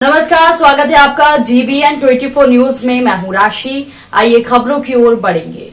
नमस्कार, स्वागत है आपका GBN 24 न्यूज में। मैं हूं राशि। आइए खबरों की ओर बढ़ेंगे।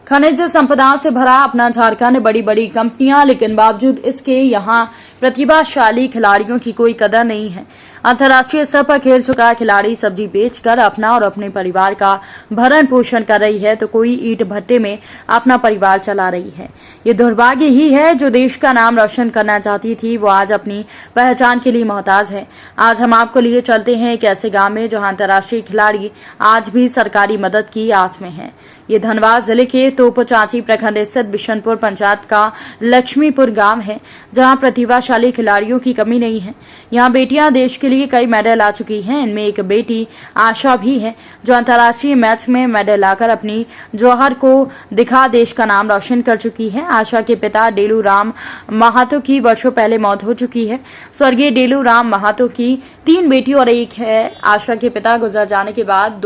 खनिज संपदा से भरा अपना झारखंड, बड़ी बड़ी कंपनियां, लेकिन बावजूद इसके यहां प्रतिभाशाली खिलाड़ियों की कोई कदर नहीं है। अंतर्राष्ट्रीय स्तर पर खेल चुका खिलाड़ी सब्जी बेचकर अपना और अपने परिवार का भरण पोषण कर रही है, तो कोई ईंट भट्टे में अपना परिवार चला रही है। ये दुर्भाग्य ही है। जो देश का नाम रोशन करना चाहती थी, वो आज अपनी पहचान के लिए मोहताज है। आज हम आपको लिए चलते हैं एक ऐसे गांव में जहां अंतर्राष्ट्रीय खिलाड़ी आज भी सरकारी मदद की आस में है। ये धनबाद जिले के तोपचांची प्रखंड स्थित बिशनपुर पंचायत का लक्ष्मीपुर गांव है, जहां प्रतिभाशाली खिलाड़ियों की कमी नहीं है। यहाँ बेटियां देश के लिए कई मेडल ला चुकी हैं। इनमें एक बेटी आशा भी है, जो अंतर्राष्ट्रीय मैच में मेडल लाकर अपनी जौहर को दिखा देश का नाम रोशन कर चुकी है। आशा के पिता डेलू राम महातो की वर्षों पहले मौत हो चुकी है। स्वर्गीय डेलू राम महातो की 3 बेटी और एक है। आशा के पिता गुजर जाने के बाद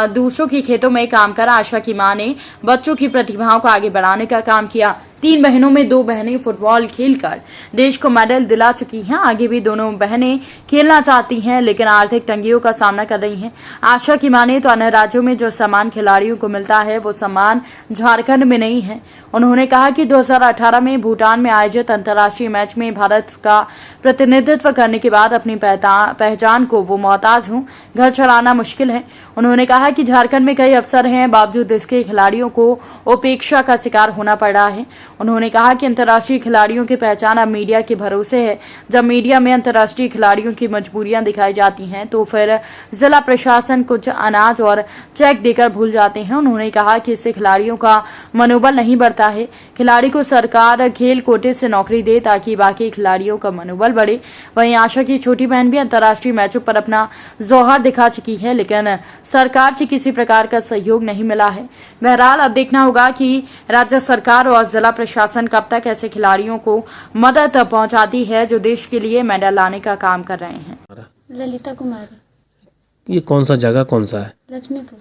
दूसरों के खेतों में काम कर आशा की मां ने बच्चों की प्रतिभाओं को आगे बढ़ाने का काम किया। 3 बहनों में 2 बहनें फुटबॉल खेलकर देश को मेडल दिला चुकी हैं। आगे भी दोनों बहनें खेलना चाहती हैं, लेकिन आर्थिक तंगियों का सामना कर रही हैं। आशा की माने तो अन्य राज्यों में जो सम्मान खिलाड़ियों को मिलता है, वो सम्मान झारखंड में नहीं है। उन्होंने कहा कि 2018 में भूटान में आयोजित अंतर्राष्ट्रीय मैच में भारत का प्रतिनिधित्व करने के बाद अपनी पहचान को वो मोहताज हूं। घर चलाना मुश्किल है। उन्होंने कहा कि झारखंड में कई अवसर हैं, बावजूद इसके खिलाड़ियों को उपेक्षा का शिकार होना पड़ रहा है। उन्होंने कहा कि अंतर्राष्ट्रीय खिलाड़ियों की पहचान अब मीडिया के भरोसे है। जब मीडिया में अंतर्राष्ट्रीय खिलाड़ियों की मजबूरियां दिखाई जाती हैं, तो फिर जिला प्रशासन कुछ अनाज और चेक देकर भूल जाते हैं। उन्होंने कहा कि इससे खिलाड़ियों का मनोबल नहीं बढ़ता है। खिलाड़ी को सरकार खेल कोटे से नौकरी दे, ताकि बाकी खिलाड़ियों का मनोबल बढ़े। वहीं आशा की छोटी बहन भी अंतर्राष्ट्रीय मैचों पर अपना जौहर दिखा चुकी है, लेकिन सरकार से किसी प्रकार का सहयोग नहीं मिला है। बहरहाल अब देखना होगा कि राज्य सरकार और जिला प्रशासन कब तक ऐसे खिलाड़ियों को मदद पहुंचाती है, जो देश के लिए मेडल लाने का काम कर रहे हैं। ललिता कुमारी। ये कौन सा जगह कौन सा है? लक्ष्मीपुर।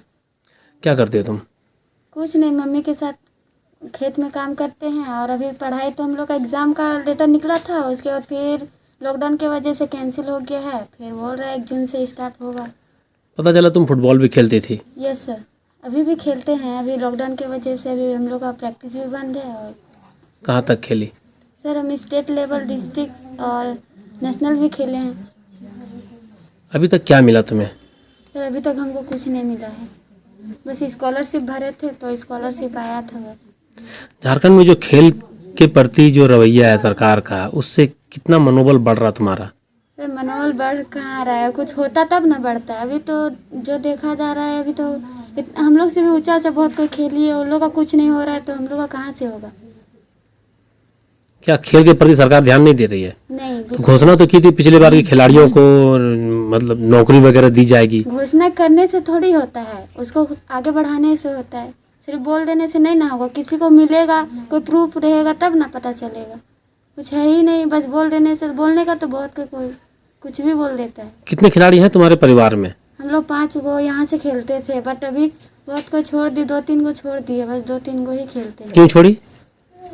क्या करते हो तुम? कुछ नहीं, मम्मी के साथ खेत में काम करते हैं। और अभी पढ़ाई तो हम लोग का एग्ज़ाम का लेटर निकला था, उसके बाद फिर लॉकडाउन की वजह से कैंसिल हो गया है। फिर बोल रहे 1 जून से स्टार्ट होगा। पता चला तुम फुटबॉल भी खेलती थी। यस सर, अभी भी खेलते हैं। अभी लॉकडाउन की वजह से अभी हम लोग का प्रैक्टिस भी बंद है। और कहाँ तक खेली? सर हम स्टेट लेवल, डिस्ट्रिक्ट और नेशनल भी खेले हैं। अभी तक क्या मिला तुम्हें? सर अभी तक हमको कुछ नहीं मिला है, बस स्कॉलरशिप भरे थे तो स्कॉलरशिप आया था बस। झारखंड में जो खेल के प्रति जो रवैया है सरकार का, उससे कितना मनोबल बढ़ रहा तुम्हारा? सर मनोबल बढ़ कहाँ रहा है, कुछ होता तब ना बढ़ता है। अभी तो जो देखा जा रहा है, अभी तो हम लोग से भी ऊंचा बहुत कोई खेली है, उन लोग का कुछ नहीं हो रहा है, तो हम लोग का कहाँ से होगा। क्या खेल के प्रति सरकार ध्यान नहीं दे रही है? नहीं, तो घोषणा तो की थी पिछले बार की खिलाड़ियों को मतलब नौकरी वगैरह दी जाएगी। घोषणा करने से थोड़ी होता है, उसको आगे बढ़ाने से होता है। सिर्फ बोल देने से नहीं ना होगा, किसी को मिलेगा, कोई प्रूफ रहेगा तब ना पता चलेगा। कुछ है ही नहीं, बस बोल देने से। बोलने का तो बहुत कोई कुछ भी बोल देता है। कितने खिलाड़ी हैं तुम्हारे परिवार में? हम लोग 5 गो यहाँ से खेलते थे, बट अभी बहुत को छोड़ दी, 2-3 को छोड़ दिए, बस 2-3 को ही खेलते हैं। क्यों छोड़ी?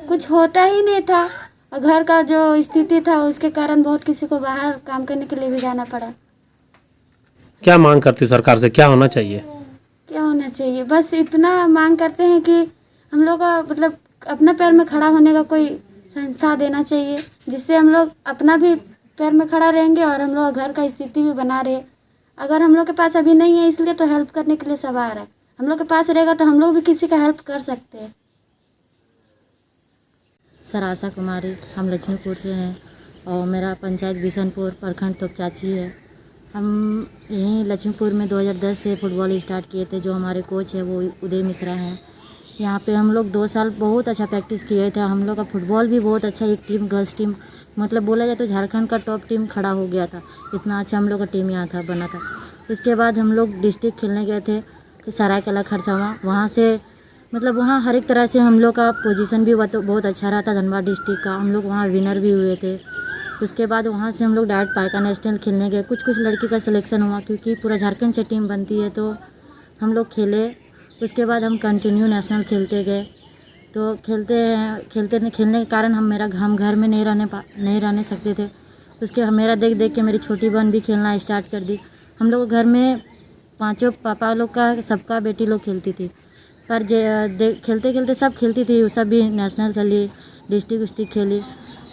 कुछ होता ही नहीं था, और घर का जो स्थिति था उसके कारण बहुत किसी को बाहर काम करने के लिए भी जाना पड़ा। क्या मांग करती हो सरकार से, क्या होना चाहिए? क्या होना चाहिए, बस इतना मांग करते हैं कि हम लोग का मतलब अपना पैर में खड़ा होने का कोई संस्था देना चाहिए, जिससे हम लोग अपना भी पैर में खड़ा रहेंगे और हम लोग घर का स्थिति भी बना रहे। अगर हम लोग के पास अभी नहीं है, इसलिए तो हेल्प करने के लिए सब आ रहा है। हम लोग के पास रहेगा तो हम लोग भी किसी का हेल्प कर सकते हैं। सर आशा कुमारी, हम लक्ष्मीपुर से हैं और मेरा पंचायत बिशनपुर प्रखंड तोपचाची है। हम यहीं लक्ष्मीपुर में 2010 से फुटबॉल स्टार्ट किए थे। जो हमारे कोच है वो उदय मिश्रा हैं। यहाँ पे हम लोग 2 साल बहुत अच्छा प्रैक्टिस किए थे। हम लोग का फुटबॉल भी बहुत अच्छा, एक टीम गर्ल्स टीम मतलब बोला जाए तो झारखंड का टॉप टीम खड़ा हो गया था। इतना अच्छा हम लोग का टीम यहाँ था, बना था। उसके बाद हम लोग डिस्ट्रिक्ट खेलने गए थे सरायकला खरसावां। वहाँ से मतलब वहाँ हर एक तरह से हम लोग का पोजीशन भी बहुत अच्छा रहा था। धनबाद डिस्ट्रिक्ट का हम लोग वहाँ विनर भी हुए थे। उसके बाद वहाँ से हम लोग डायरेक्ट पायका नेशनल खेलने गए। कुछ लड़की का सिलेक्शन हुआ, क्योंकि पूरा झारखंड से टीम बनती है, तो हम लोग खेले। उसके बाद हम कंटिन्यू नेशनल खेलते गए। तो खेलने के कारण हम घर में नहीं रहने सकते थे। उसके मेरा देख देख के मेरी छोटी बहन भी खेलना स्टार्ट कर दी। हम लोग घर में पांचों पापा लोग का सबका बेटी लोग खेलती थी, पर खेलते खेलते सब खेलती थी, वो सब भी नेशनल खेली, डिस्ट्रिक्ट खेली।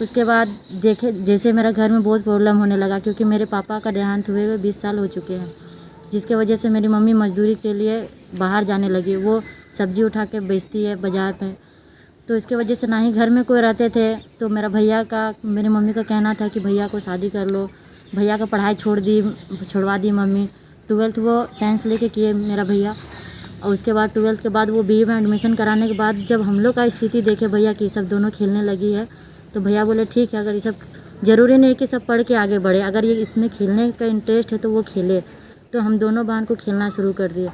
उसके बाद देखे जैसे मेरा घर में बहुत प्रॉब्लम होने लगा, क्योंकि मेरे पापा का देहांत हुए हुए 20 साल हो चुके हैं, जिसके वजह से मेरी मम्मी मजदूरी के लिए बाहर जाने लगी। वो सब्जी उठा के बेचती है बाज़ार में, तो इसके वजह से ना ही घर में कोई रहते थे। तो मेरी मम्मी का कहना था कि भैया को शादी कर लो। भैया का पढ़ाई छुड़वा दी मम्मी। 12th वो साइंस लेके किए मेरा भैया, और उसके बाद 12th के बाद वो BA में एडमिशन कराने के बाद जब हम लोग का स्थिति देखे भैया कि सब दोनों खेलने लगी है, तो भैया बोले ठीक है, अगर ये सब ज़रूरी नहीं कि सब पढ़ के आगे बढ़े, अगर ये इसमें खेलने का इंटरेस्ट है तो वो खेले। तो हम दोनों बहन को खेलना शुरू कर दिए।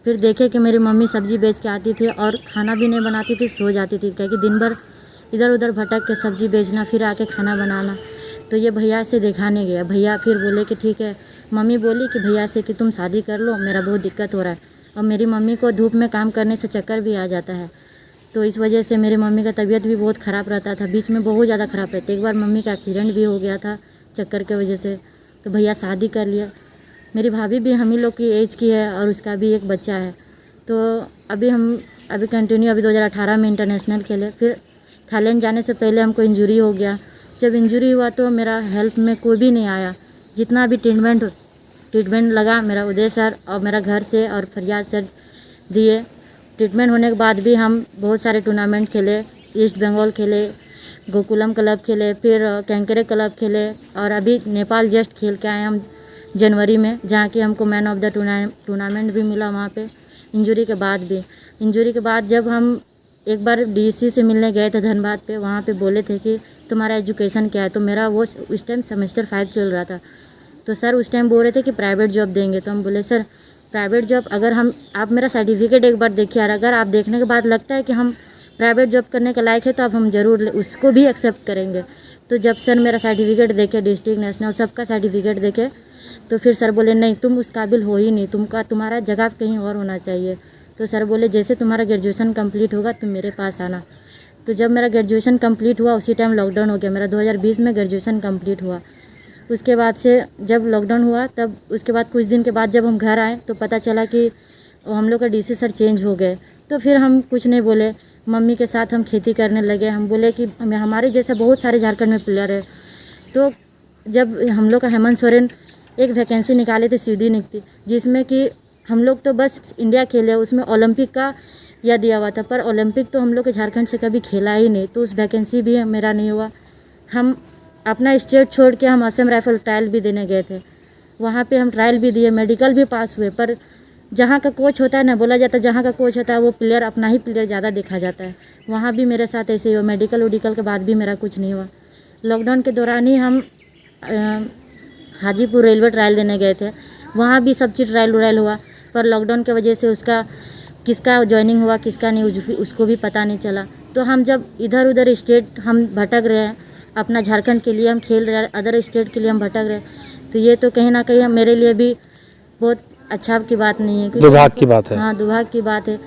फिर देखे कि मेरी मम्मी सब्ज़ी बेच के आती थी और खाना भी नहीं बनाती थी, सो जाती थी, क्योंकि दिन भर इधर उधर भटक के सब्ज़ी बेचना, फिर आके खाना बनाना। तो ये भैया से दिखाने गया। भैया फिर बोले कि ठीक है, मम्मी बोली कि भैया से कि तुम शादी कर लो, मेरा बहुत दिक्कत हो रहा है। और मेरी मम्मी को धूप में काम करने से चक्कर भी आ जाता है, तो इस वजह से मेरी मम्मी का तबीयत भी बहुत ख़राब रहता था, बीच में बहुत ज़्यादा ख़राब रहता। एक बार मम्मी का एक्सीडेंट भी हो गया था चक्कर के वजह से। तो भैया शादी कर लिया। मेरी भाभी भी हम ही लोग की एज की है और उसका भी एक बच्चा है। तो अभी 2018 में इंटरनेशनल खेले। फिर थाईलैंड जाने से पहले हमको इंजरी हो गया। जब इंजरी हुआ तो मेरा हेल्प में कोई भी नहीं आया। जितना भी ट्रीटमेंट लगा, मेरा उदय सर और मेरा घर से और फरियाद सर दिए। ट्रीटमेंट होने के बाद भी हम बहुत सारे टूर्नामेंट खेले, ईस्ट बंगाल खेले, गोकुलम क्लब खेले, फिर कैंकरे क्लब खेले, और अभी नेपाल जस्ट खेल के आए हम जनवरी में, जहाँ कि हमको मैन ऑफ द टूर्नामेंट भी मिला वहाँ पे। इंजरी के बाद जब हम एक बार DC से मिलने गए थे धनबाद पे, वहाँ पे बोले थे कि तुम्हारा एजुकेशन क्या है। तो मेरा वो उस टाइम सेमेस्टर 5 चल रहा था। तो सर उस टाइम बोल रहे थे कि प्राइवेट जॉब देंगे। तो हम बोले सर प्राइवेट जॉब अगर आप मेरा सर्टिफिकेट एक बार देखिए, और अगर आप देखने के बाद लगता है कि हम प्राइवेट जॉब करने के लायक है तो अब हम ज़रूर उसको भी एक्सेप्ट करेंगे। तो जब सर मेरा सर्टिफिकेट देखे, डिस्ट्रिक्ट नेशनल सबका सर्टिफिकेट देखे, तो फिर सर बोले नहीं, तुम उस काबिल हो ही नहीं, तुम्हारा जगह कहीं और होना चाहिए। तो सर बोले जैसे तुम्हारा ग्रेजुएशन कंप्लीट होगा तुम मेरे पास आना। तो जब मेरा ग्रेजुएशन कंप्लीट हुआ उसी टाइम लॉकडाउन हो गया। मेरा 2020 में ग्रेजुएशन कंप्लीट हुआ। उसके बाद से जब लॉकडाउन हुआ तब उसके बाद कुछ दिन के बाद जब हम घर आए तो पता चला कि हम लोग का DC सर चेंज हो गए। तो फिर हम कुछ नहीं बोले, मम्मी के साथ हम खेती करने लगे। हम बोले कि हमारे जैसे बहुत सारे झारखंड में प्लेयर है। तो जब हम लोग का हेमंत सोरेन एक वैकेंसी निकाले थे सीधी निकली, जिसमें कि हम लोग तो बस इंडिया खेले, उसमें ओलंपिक का यह दिया हुआ था, पर ओलंपिक तो हम लोग के झारखंड से कभी खेला ही नहीं। तो उस वैकेंसी भी मेरा नहीं हुआ। हम अपना स्टेट छोड़ के हम असम राइफल ट्रायल भी देने गए थे। वहाँ पे हम ट्रायल भी दिए, मेडिकल भी पास हुए, पर जहाँ का कोच होता है ना, बोला जाता है जहाँ का कोच होता है वो प्लेयर अपना ही प्लेयर ज़्यादा देखा जाता है। वहाँ भी मेरे साथ ऐसे ही हुआ। मेडिकल के बाद भी मेरा कुछ नहीं हुआ। लॉकडाउन के दौरान ही हम हाजीपुर रेलवे ट्रायल देने गए थे। वहाँ भी सब चीज़ ट्रायल हुआ, पर लॉकडाउन की वजह से उसका किसका ज्वाइनिंग हुआ किसका नहीं उसको भी पता नहीं चला। तो हम जब इधर उधर स्टेट हम भटक रहे हैं, अपना झारखंड के लिए हम खेल रहे हैं, अदर स्टेट के लिए हम भटक रहे हैं, तो ये तो कहीं ना कहीं मेरे लिए भी बहुत अच्छा की बात नहीं है। दुर्भाग्य की बात है। हाँ, दुर्भाग्य की बात है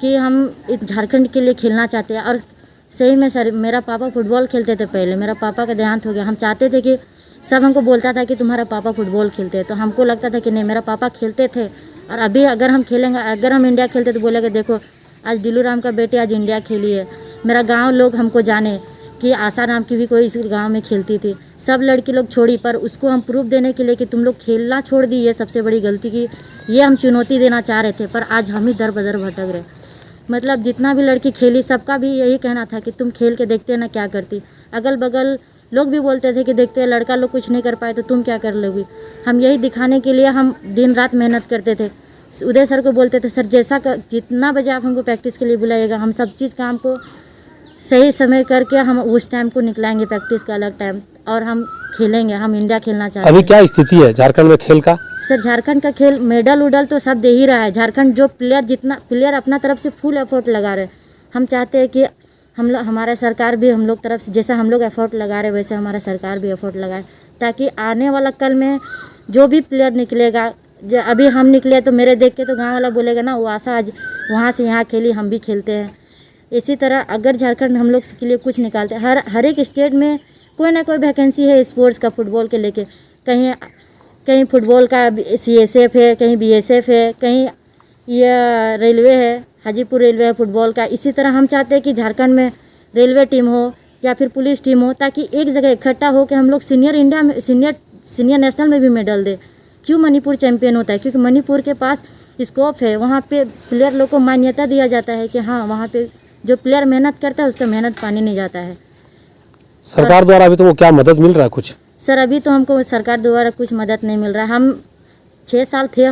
कि हम झारखंड के लिए खेलना चाहते हैं। और सही में सर, मेरा पापा फुटबॉल खेलते थे पहले, मेरा पापा का देहांत हो गया। हम चाहते थे कि सब हमको बोलता था कि तुम्हारा पापा फुटबॉल खेलते हैं, तो हमको लगता था कि नहीं, मेरा पापा खेलते थे। और अभी अगर हम खेलेंगे, अगर हम इंडिया खेलते तो बोलेंगे देखो आज दिलू राम का बेटे आज इंडिया खेली है। मेरा गांव लोग हमको जाने कि आशा नाम की भी कोई इस गांव में खेलती थी। सब लड़की लोग छोड़ी, पर उसको हम प्रूफ देने के लिए कि तुम लोग खेलना छोड़ दी, ये सबसे बड़ी गलती की, ये हम चुनौती देना चाह रहे थे। पर आज हम ही दर बदर भटक रहे। मतलब जितना भी लड़की खेली सबका भी यही कहना था कि तुम खेल के देखते ना क्या करती। अगल बगल लोग भी बोलते थे कि देखते हैं लड़का लोग कुछ नहीं कर पाए तो तुम क्या कर लोगी। हम यही दिखाने के लिए हम दिन रात मेहनत करते थे। उदय सर को बोलते थे सर जितना बजे आप हमको प्रैक्टिस के लिए बुलाइएगा, हम सब चीज़ काम को सही समय करके हम उस टाइम को निकलाएंगे, प्रैक्टिस का अलग टाइम, और हम खेलेंगे। हम इंडिया खेलना चाहते हैं। अभी क्या स्थिति है झारखंड में खेल का? सर झारखंड का खेल मेडल उडल तो सब दे ही रहा है। झारखंड जो प्लेयर अपना तरफ से फुल एफर्ट लगा रहे। हम चाहते हैं कि हमारा सरकार भी हम लोग तरफ से जैसा हम लोग एफर्ट लगा रहे वैसे हमारा सरकार भी एफर्ट लगाए, ताकि आने वाला कल में जो भी प्लेयर निकलेगा, अभी हम निकले तो मेरे देख के तो गाँव वाला बोलेगा ना वो आशा आज वहाँ से यहाँ खेली, हम भी खेलते हैं। इसी तरह अगर झारखंड हम लोग के लिए कुछ निकालते, हर एक स्टेट में कोई ना कोई वैकेंसी है स्पोर्ट्स का, फुटबॉल के लेके। कहीं फुटबॉल का CSF है, कहीं BSF है, कहीं यह रेलवे है, हाजीपुर रेलवे है फुटबॉल का। इसी तरह हम चाहते हैं कि झारखंड में रेलवे टीम हो या फिर पुलिस टीम हो, ताकि एक जगह इकट्ठा हो कि हम लोग सीनियर इंडिया में सीनियर नेशनल में भी मेडल दे। क्यों मणिपुर चैंपियन होता है? क्योंकि मणिपुर के पास स्कोप है, वहाँ पे प्लेयर लोग को मान्यता दिया जाता है कि हाँ वहाँ पे जो प्लेयर मेहनत करता है उसका मेहनत पानी नहीं जाता है। सरकार द्वारा अभी तो वो क्या मदद मिल रहा है कुछ? सर अभी तो हमको सरकार द्वारा कुछ मदद नहीं मिल रहा है। हम 6 साल थे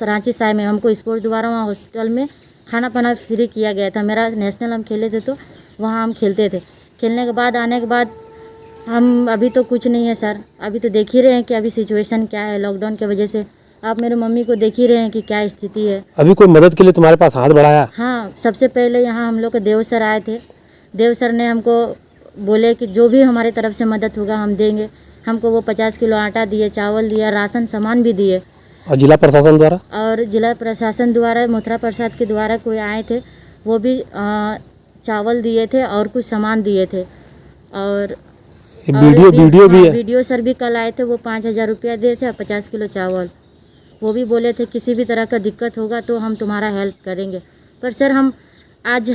रांची साय में, हमको स्पोर्ट्स द्वारा वहाँ हॉस्टल में खाना पाना फ्री किया गया था। मेरा नेशनल हम खेले थे तो वहाँ हम खेलते थे। खेलने के बाद आने के बाद हम अभी तो कुछ नहीं है सर। अभी तो देख ही रहे हैं कि अभी सिचुएशन क्या है, लॉकडाउन की वजह से आप मेरे मम्मी को देख ही रहे हैं कि क्या स्थिति है। अभी कोई मदद के लिए तुम्हारे पास हाथ बढ़ाया? हाँ, सबसे पहले यहाँ हम लोग के देव सर आए थे। देव सर ने हमको बोले कि जो भी हमारे तरफ से मदद होगा हम देंगे। हमको वो 50 किलो आटा दिए, चावल दिया, राशन सामान भी दिए। और जिला प्रशासन द्वारा? और जिला प्रशासन द्वारा मथुरा प्रसाद के द्वारा कोई आए थे, वो भी चावल दिए थे और कुछ सामान दिए थे। और वीडियो भी है? वीडियो सर भी कल आए थे, वो 5000 रुपया दिए थे और 50 किलो चावल। वो भी बोले थे किसी भी तरह का दिक्कत होगा तो हम तुम्हारा हेल्प करेंगे। पर सर आज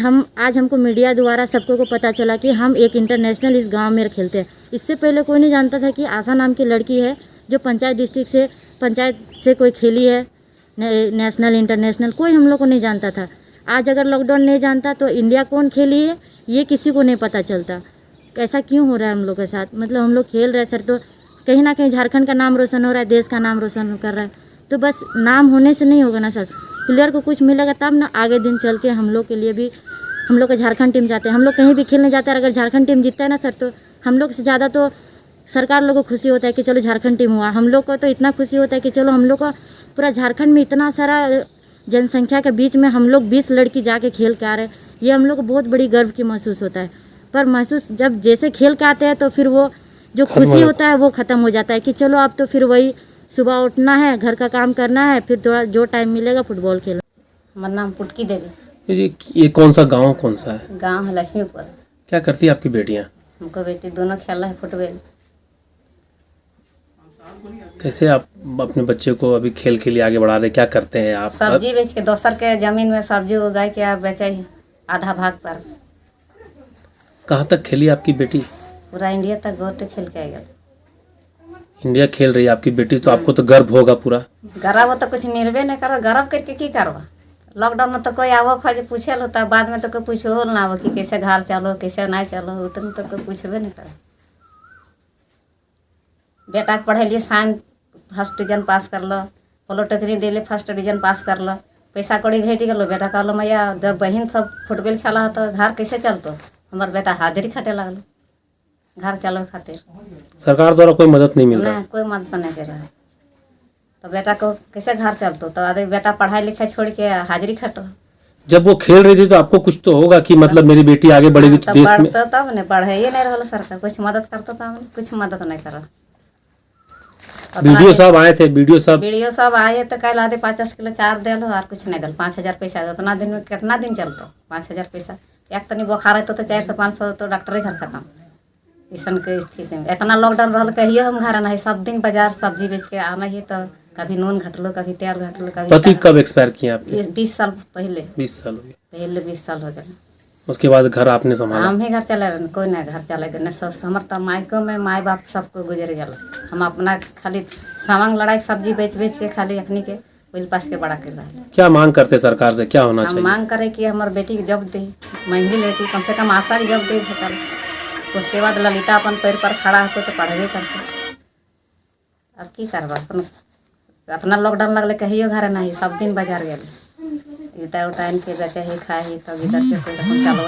हमको मीडिया द्वारा सबको को पता चला कि हम एक इंटरनेशनल इस गांव में खेलते हैं। इससे पहले कोई नहीं जानता था कि आशा नाम की लड़की है जो पंचायत से कोई खेली है नेशनल इंटरनेशनल, कोई हम लोग को नहीं जानता था। आज अगर लॉकडाउन नहीं जानता तो इंडिया कौन खेली है ये किसी को नहीं पता चलता। ऐसा क्यों हो रहा है हम लोग के साथ? मतलब हम लोग खेल रहे सर तो कहीं ना कहीं झारखंड का नाम रोशन हो रहा है, देश का नाम रोशन कर रहा है। तो बस नाम होने से नहीं होगा ना सर, प्लेयर को कुछ मिलेगा तब ना आगे दिन चल के हम लोग के लिए भी, हम लोग का झारखंड टीम जाते हैं, हम लोग कहीं भी खेलने जाते हैं। अगर झारखंड टीम जीतता है ना सर तो हम लोग से ज़्यादा तो सरकार लोगों को खुशी होता है कि चलो झारखंड टीम हुआ। हम लोग को तो इतना खुशी होता है कि चलो हम लोग का पूरा झारखंड में इतना सारा जनसंख्या के बीच में हम लोग 20 लड़की जाके खेल के आ रहे हैं, ये हम लोग को बहुत बड़ी गर्व की महसूस होता है। पर महसूस जब जैसे खेल के आते हैं तो फिर वो जो खुशी होता है वो ख़त्म हो जाता है कि चलो अब तो फिर वही सुबह उठना है, घर का काम करना है, फिर थोड़ा जो टाइम मिलेगा फुटबॉल खेलना। हमारा नाम पुटकी देवी। ये कौन सा गांव कौन सा है? गांव है लक्ष्मीपुर। क्या करती है आपकी बेटियां? हमको बेटी दोनों खेल रहा है फुटबॉल। कैसे आप अपने बच्चे को अभी खेल के लिए आगे बढ़ा रहे, क्या करते हैं आप? सब्जी बेच के दोसर के जमीन में सब्जी उगाई के आप बेचे आधा भाग पर। कहाँ तक खेली आपकी बेटी? पूरा इंडिया तक गोटे खेल के आएगा। इंडिया खेल रही है आपकी बेटी, तो आपको तो गर्व होगा पूरा। गर्व तो कुछ मिलबे नहीं करो, गर्व करके की करवा? लॉकडाउन में तो कोई आवो खोज पूछे होता है, बाद में तो कोई पूछो हो ना आवो कि कैसे घर चलो कैसे नहीं चलो, उठन तो कोई पूछबे नहीं करो। बेटा के पढ़ेलिए साइंस फर्स्ट डिवीजन पास कर लो, पॉलिटेक्निक दिले फर्स्ट डिवीजन पास कर लो, पैसा कौड़ी घट गलो। बेटा कहलो मैया जब बहन सब फुटबॉल खेला हो तो घर कैसे चलतो? हमार बेटा हाजिरी खटे लगलो घर चलो खातिर। सरकार द्वारा कोई मदद नहीं मिल रहा? नहीं, कोई मदद नहीं कर रहा है। तो बेटा को कैसे घर चलतो? तो आदमी बेटा पढ़ाई लिखाई छोड़ के हाजिरी खटो। जब वो खेल रही थी तो आपको कुछ तो होगा कि मतलब मेरी बेटी आगे बढ़ेगी तो देश में। तब नहीं पढ़े ही नहीं रहा सरकार, कुछ मदद करता तब कुछ मदद नहीं करो। वीडियो सब आए थे, वीडियो सब आए तो कल आधे 50 किलो चार दे लो और कुछ नहीं दल। 5000 पैसा उतना दिन में कितना दिन चलतो? 5000 पैसा एक तनी बुखार है तो 400-500 तो डॉक्टर घर खत्म। ऐसा के स्थिति में इतना लॉकडाउन रहा कहिए हम घर नहीं, सब दिन बाजार सब्जी बेच के आना ही। तो कभी नून घटलो, कभी तेल घटलो, कभी। पति कब एक्सपायर किए आपके? 20 साल पहले। 20 साल हो गए पहले 20 साल हो गए। उसके बाद घर आपने संभाला? हम ही घर चले रहे, कोई नहीं घर चले गए। हमारे तो मायको में माई बाप सबको गुजर गया। हम अपना खाली सामान लड़ाई सब्जी बेच के खाली अपनी के कोई पास के बड़ा कर रहा है। क्या मांग करते सरकार से, क्या होना चाहिए? हम मांग करे कि हमारे बेटी की जॉब दे, महंगी लड़की कम से कम आशा की जॉब दे सकल। उसके बाद ललिता अपन पैर पर खड़ा होते तो पढ़बे करते। अब की करवा? अपना लॉकडाउन लगले कहियो घर नहीं, सब दिन बाजार गए। इतना टाइम के बचे ही खाए ही तब इधर से चलो।